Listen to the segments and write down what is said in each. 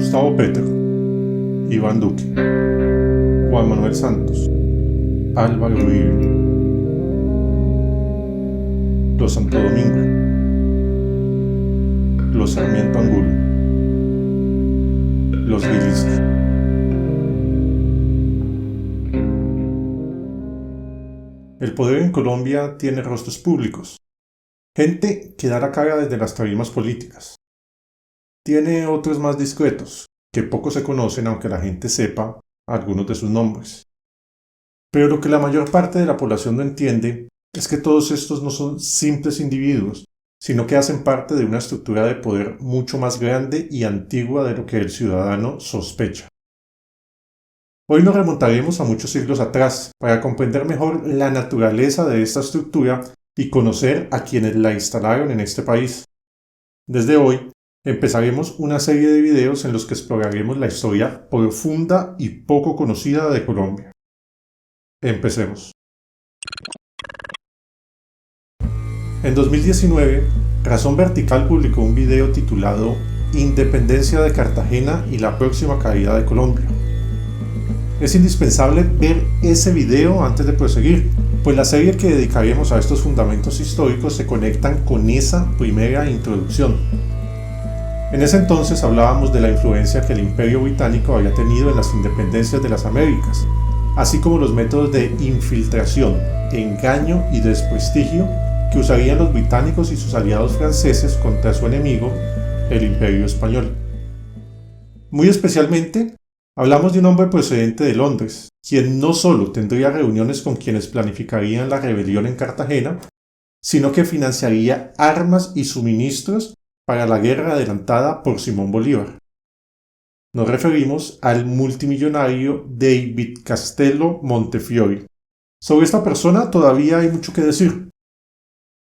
Gustavo Petro, Iván Duque, Juan Manuel Santos, Álvaro Uribe, los Santo Domingo, los Sarmiento Angulo, los Gilinski. El poder en Colombia tiene rostros públicos, gente que da la cara desde las tarimas políticas. Tiene otros más discretos, que poco se conocen aunque la gente sepa algunos de sus nombres. Pero lo que la mayor parte de la población no entiende es que todos estos no son simples individuos, sino que hacen parte de una estructura de poder mucho más grande y antigua de lo que el ciudadano sospecha. Hoy nos remontaremos a muchos siglos atrás para comprender mejor la naturaleza de esta estructura y conocer a quienes la instalaron en este país. Desde hoy, empezaremos una serie de videos en los que exploraremos la historia profunda y poco conocida de Colombia. Empecemos. En 2019, Razón Vertical publicó un video titulado Independencia de Cartagena y la próxima caída de Colombia. Es indispensable ver ese video antes de proseguir, pues la serie que dedicaremos a estos fundamentos históricos se conectan con esa primera introducción. En ese entonces hablábamos de la influencia que el Imperio Británico había tenido en las independencias de las Américas, así como los métodos de infiltración, engaño y desprestigio que usarían los británicos y sus aliados franceses contra su enemigo, el Imperio Español. Muy especialmente, hablamos de un hombre procedente de Londres, quien no solo tendría reuniones con quienes planificarían la rebelión en Cartagena, sino que financiaría armas y suministros para la guerra adelantada por Simón Bolívar. Nos referimos al multimillonario David Castello Montefiori. Sobre esta persona todavía hay mucho que decir,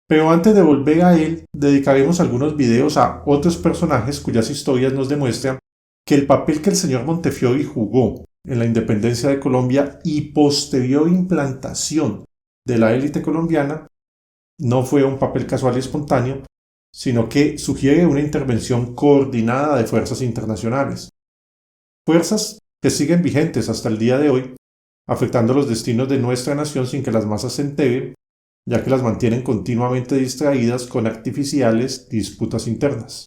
pero antes de volver a él, dedicaremos algunos videos a otros personajes cuyas historias nos demuestran que el papel que el señor Montefiori jugó en la independencia de Colombia y posterior implantación de la élite colombiana no fue un papel casual y espontáneo, sino que sugiere una intervención coordinada de fuerzas internacionales. Fuerzas que siguen vigentes hasta el día de hoy, afectando los destinos de nuestra nación sin que las masas se enteren, ya que las mantienen continuamente distraídas con artificiales disputas internas.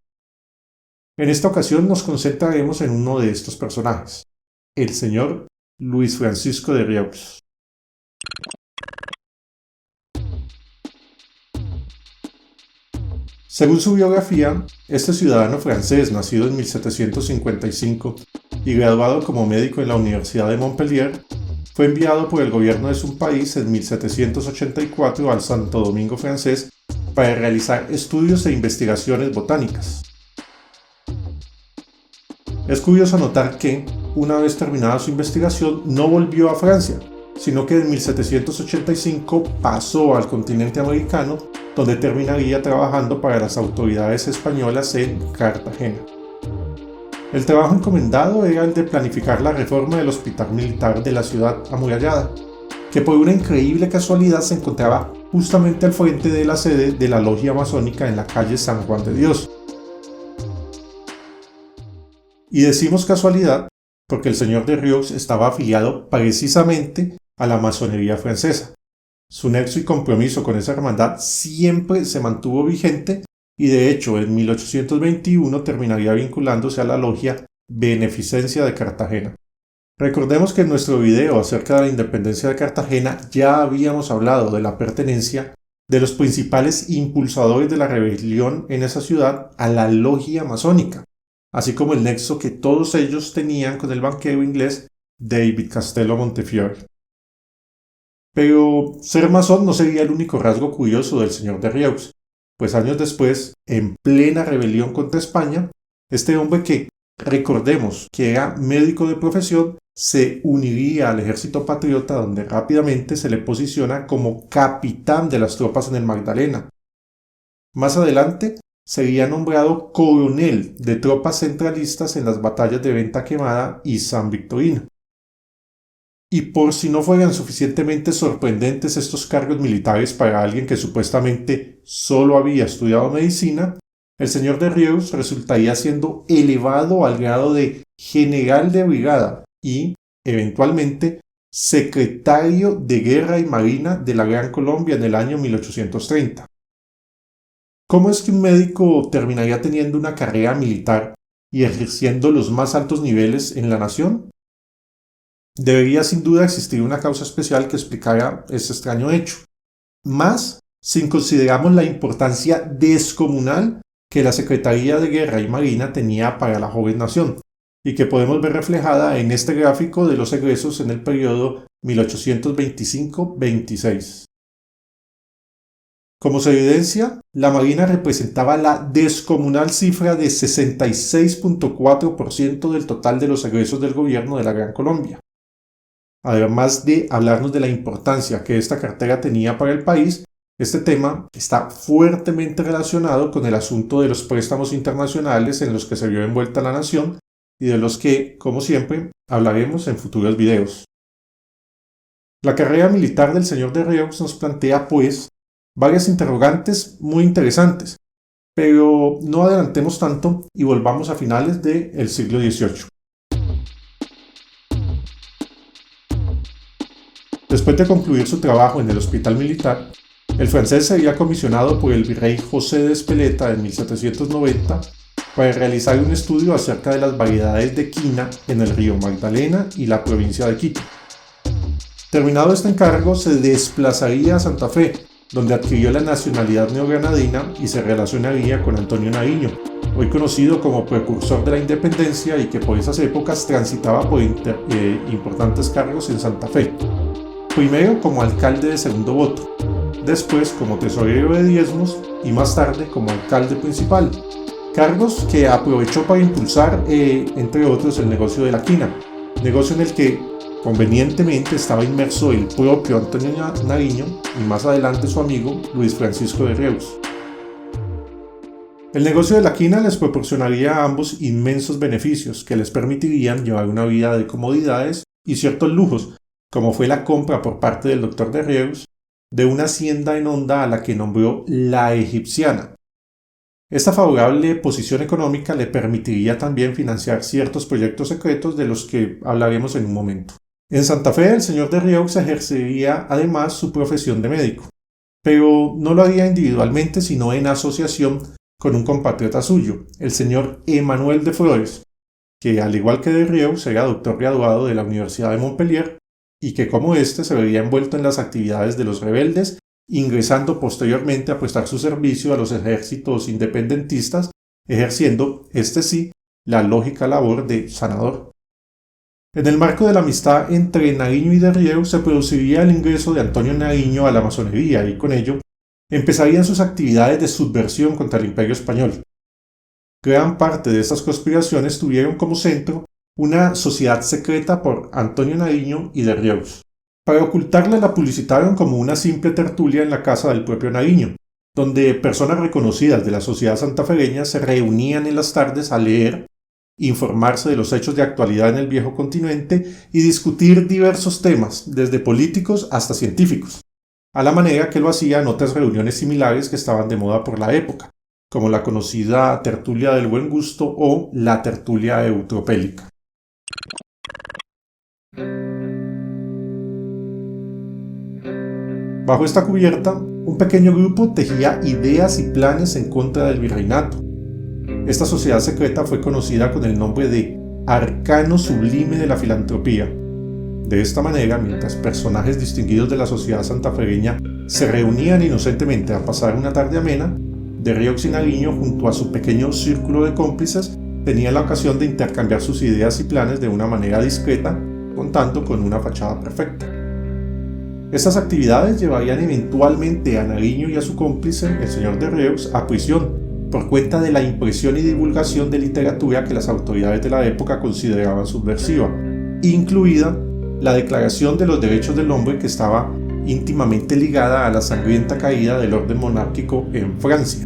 En esta ocasión nos concentraremos en uno de estos personajes, el señor Luis Francisco de Rieux. Según su biografía, este ciudadano francés, nacido en 1755 y graduado como médico en la Universidad de Montpellier, fue enviado por el gobierno de su país en 1784 al Santo Domingo francés para realizar estudios e investigaciones botánicas. Es curioso notar que, una vez terminada su investigación, no volvió a Francia, sino que en 1785 pasó al continente americano, donde terminaría trabajando para las autoridades españolas en Cartagena. El trabajo encomendado era el de planificar la reforma del hospital militar de la ciudad amurallada, que por una increíble casualidad se encontraba justamente al frente de la sede de la logia masónica en la calle San Juan de Dios. Y decimos casualidad porque el señor de Rieux estaba afiliado precisamente a la masonería francesa. Su nexo y compromiso con esa hermandad siempre se mantuvo vigente y de hecho en 1821 terminaría vinculándose a la logia Beneficencia de Cartagena. Recordemos que en nuestro video acerca de la independencia de Cartagena ya habíamos hablado de la pertenencia de los principales impulsadores de la rebelión en esa ciudad a la logia masónica, así como el nexo que todos ellos tenían con el banquero inglés David Castello Montefiori. Pero ser masón no sería el único rasgo curioso del señor de Rieux, pues años después, en plena rebelión contra España, este hombre que, recordemos que era médico de profesión, se uniría al ejército patriota donde rápidamente se le posiciona como capitán de las tropas en el Magdalena. Más adelante, sería nombrado coronel de tropas centralistas en las batallas de Venta Quemada y San Victorino. Y por si no fueran suficientemente sorprendentes estos cargos militares para alguien que supuestamente solo había estudiado medicina, el señor de Rieux resultaría siendo elevado al grado de general de brigada y, eventualmente, secretario de Guerra y Marina de la Gran Colombia en el año 1830. ¿Cómo es que un médico terminaría teniendo una carrera militar y ejerciendo los más altos niveles en la nación? Debería sin duda existir una causa especial que explicara este extraño hecho, más si consideramos la importancia descomunal que la Secretaría de Guerra y Marina tenía para la joven nación, y que podemos ver reflejada en este gráfico de los egresos en el periodo 1825-26. Como se evidencia, la Marina representaba la descomunal cifra de 66.4% del total de los egresos del gobierno de la Gran Colombia. Además de hablarnos de la importancia que esta cartera tenía para el país, este tema está fuertemente relacionado con el asunto de los préstamos internacionales en los que se vio envuelta la nación y de los que, como siempre, hablaremos en futuros videos. La carrera militar del señor de Rieux nos plantea, pues, varias interrogantes muy interesantes, pero no adelantemos tanto y volvamos a finales del siglo XVIII. Después de concluir su trabajo en el hospital militar, el francés sería comisionado por el virrey José de Espeleta en 1790 para realizar un estudio acerca de las variedades de quina en el río Magdalena y la provincia de Quito. Terminado este encargo, se desplazaría a Santa Fe, donde adquirió la nacionalidad neogranadina y se relacionaría con Antonio Nariño, hoy conocido como precursor de la independencia y que por esas épocas transitaba por importantes cargos en Santa Fe. Primero como alcalde de segundo voto, después como tesorero de diezmos y más tarde como alcalde principal, cargos que aprovechó para impulsar, entre otros, el negocio de la quina, negocio en el que convenientemente estaba inmerso el propio Antonio Nariño y más adelante su amigo Luis Francisco de Rieux. El negocio de la quina les proporcionaría a ambos inmensos beneficios que les permitirían llevar una vida de comodidades y ciertos lujos, como fue la compra por parte del doctor de Rieux de una hacienda en Honda a la que nombró La Egipciana. Esta favorable posición económica le permitiría también financiar ciertos proyectos secretos de los que hablaremos en un momento. En Santa Fe, el señor de Rieux ejercería además su profesión de médico, pero no lo haría individualmente, sino en asociación con un compatriota suyo, el señor Emmanuel de Flores, que al igual que de Rieux era doctor graduado de la Universidad de Montpellier y que como éste se vería envuelto en las actividades de los rebeldes, ingresando posteriormente a prestar su servicio a los ejércitos independentistas, ejerciendo, la lógica labor de sanador. En el marco de la amistad entre Nariño y de Rieux se produciría el ingreso de Antonio Nariño a la masonería y con ello empezarían sus actividades de subversión contra el Imperio Español. Gran parte de estas conspiraciones tuvieron como centro una sociedad secreta por Antonio Nariño y de Rieux. Para ocultarla la publicitaron como una simple tertulia en la casa del propio Nariño, donde personas reconocidas de la sociedad santafereña se reunían en las tardes a leer, informarse de los hechos de actualidad en el viejo continente y discutir diversos temas, desde políticos hasta científicos, a la manera que lo hacían otras reuniones similares que estaban de moda por la época, como la conocida tertulia del buen gusto o la tertulia eutropélica. Bajo esta cubierta, un pequeño grupo tejía ideas y planes en contra del virreinato. Esta sociedad secreta fue conocida con el nombre de Arcano Sublime de la Filantropía. De esta manera, mientras personajes distinguidos de la sociedad santafereña se reunían inocentemente a pasar una tarde amena, de Rieux y Nariño, junto a su pequeño círculo de cómplices, tenían la ocasión de intercambiar sus ideas y planes de una manera discreta, contando con una fachada perfecta. Estas actividades llevarían eventualmente a Nariño y a su cómplice, el señor de Rieux, a prisión, por cuenta de la impresión y divulgación de literatura que las autoridades de la época consideraban subversiva, incluida la Declaración de los Derechos del Hombre, que estaba íntimamente ligada a la sangrienta caída del orden monárquico en Francia.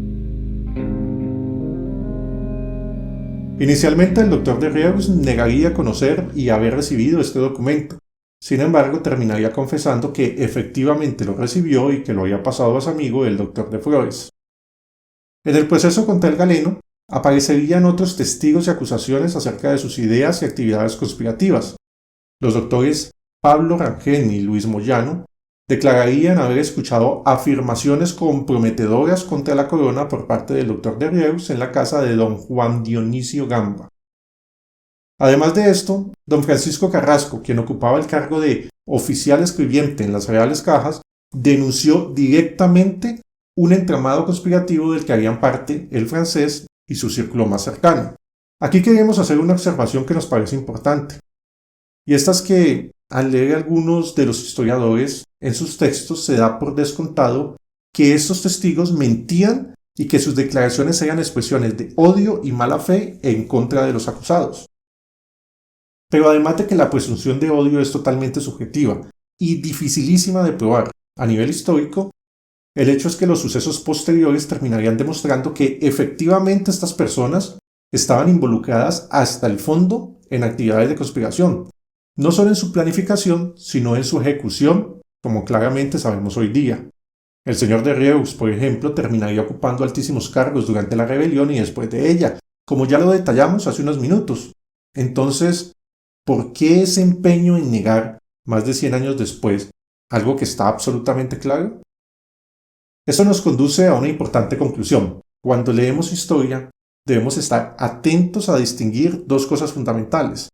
Inicialmente el doctor de Rieux negaría conocer y haber recibido este documento. Sin embargo, terminaría confesando que efectivamente lo recibió y que lo había pasado a su amigo el doctor de Flores. En el proceso contra el galeno aparecerían otros testigos y acusaciones acerca de sus ideas y actividades conspirativas. Los doctores Pablo Rangel y Luis Moyano declararían haber escuchado afirmaciones comprometedoras contra la corona por parte del doctor de Rieux en la casa de don Juan Dionisio Gamba. Además de esto, don Francisco Carrasco, quien ocupaba el cargo de oficial escribiente en las Reales Cajas, denunció directamente un entramado conspirativo del que harían parte el francés y su círculo más cercano. Aquí queremos hacer una observación que nos parece importante, y esta es que al leer algunos de los historiadores en sus textos se da por descontado que estos testigos mentían y que sus declaraciones eran expresiones de odio y mala fe en contra de los acusados. Pero además de que la presunción de odio es totalmente subjetiva y dificilísima de probar a nivel histórico, el hecho es que los sucesos posteriores terminarían demostrando que efectivamente estas personas estaban involucradas hasta el fondo en actividades de conspiración, no solo en su planificación, sino en su ejecución, como claramente sabemos hoy día. El señor de Rieux, por ejemplo, terminaría ocupando altísimos cargos durante la rebelión y después de ella, como ya lo detallamos hace unos minutos. Entonces, ¿por qué ese empeño en negar, más de 100 años después, algo que está absolutamente claro? Esto nos conduce a una importante conclusión. Cuando leemos historia, debemos estar atentos a distinguir dos cosas fundamentales.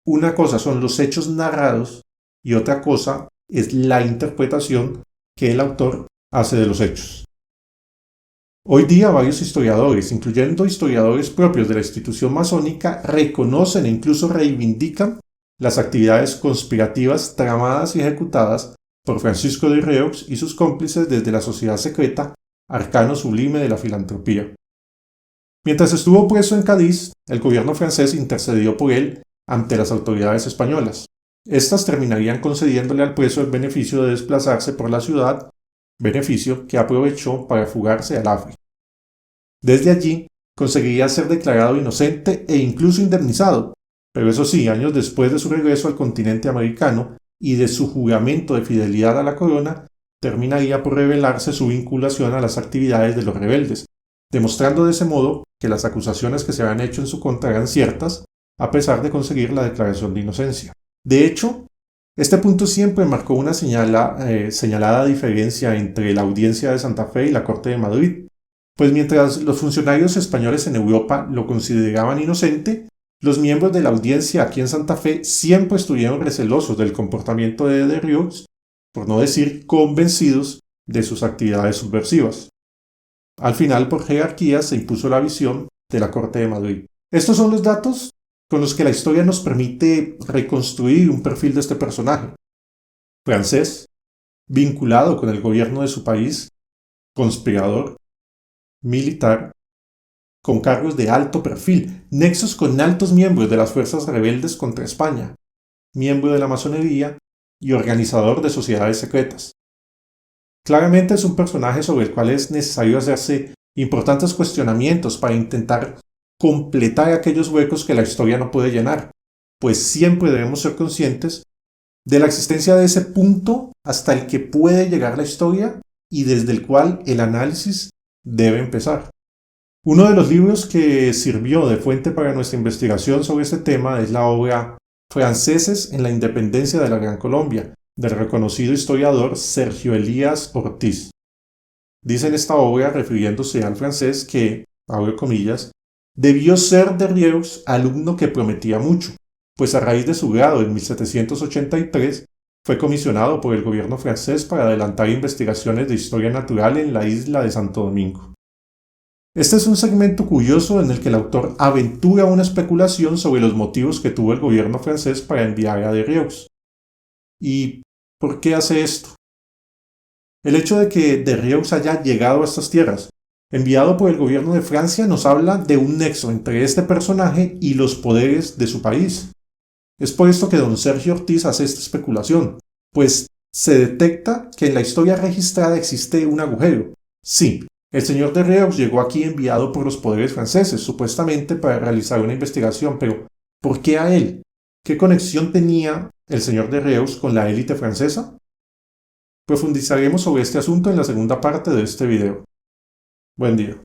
Una cosa son los hechos narrados y otra cosa es la interpretación que el autor hace de los hechos. Hoy día varios historiadores, incluyendo historiadores propios de la institución masónica, reconocen e incluso reivindican las actividades conspirativas tramadas y ejecutadas por Francisco de Rieux y sus cómplices desde la sociedad secreta, arcano sublime de la filantropía. Mientras estuvo preso en Cádiz, el gobierno francés intercedió por él ante las autoridades españolas. Estas terminarían concediéndole al preso el beneficio de desplazarse por la ciudad, beneficio que aprovechó para fugarse al África. Desde allí, conseguiría ser declarado inocente e incluso indemnizado, pero eso sí, años después de su regreso al continente americano y de su juramento de fidelidad a la corona, terminaría por revelarse su vinculación a las actividades de los rebeldes, demostrando de ese modo que las acusaciones que se habían hecho en su contra eran ciertas, a pesar de conseguir la declaración de inocencia. De hecho, este punto siempre marcó una señalada diferencia entre la Audiencia de Santa Fe y la Corte de Madrid, pues mientras los funcionarios españoles en Europa lo consideraban inocente, los miembros de la audiencia aquí en Santa Fe siempre estuvieron recelosos del comportamiento de Rieux, por no decir convencidos de sus actividades subversivas. Al final, por jerarquía, se impuso la visión de la Corte de Madrid. Estos son los datos con los que la historia nos permite reconstruir un perfil de este personaje. Francés, vinculado con el gobierno de su país, conspirador, militar, con cargos de alto perfil, nexos con altos miembros de las fuerzas rebeldes contra España, miembro de la masonería y organizador de sociedades secretas. Claramente es un personaje sobre el cual es necesario hacerse importantes cuestionamientos para intentar completar aquellos huecos que la historia no puede llenar, pues siempre debemos ser conscientes de la existencia de ese punto hasta el que puede llegar la historia y desde el cual el análisis debe empezar. Uno de los libros que sirvió de fuente para nuestra investigación sobre este tema es la obra Franceses en la Independencia de la Gran Colombia, del reconocido historiador Sergio Elías Ortiz. Dice en esta obra, refiriéndose al francés, que, abro comillas, debió ser de Rieux alumno que prometía mucho, pues a raíz de su grado en 1783 fue comisionado por el gobierno francés para adelantar investigaciones de historia natural en la isla de Santo Domingo. Este es un segmento curioso en el que el autor aventura una especulación sobre los motivos que tuvo el gobierno francés para enviar a de Rieux. ¿Y por qué hace esto? El hecho de que de Rieux haya llegado a estas tierras, enviado por el gobierno de Francia, nos habla de un nexo entre este personaje y los poderes de su país. Es por esto que don Sergio Ortiz hace esta especulación, pues se detecta que en la historia registrada existe un agujero. Sí, el señor de Rieux llegó aquí enviado por los poderes franceses, supuestamente para realizar una investigación, pero ¿por qué a él? ¿Qué conexión tenía el señor de Rieux con la élite francesa? Profundizaremos sobre este asunto en la segunda parte de este video. Buen día.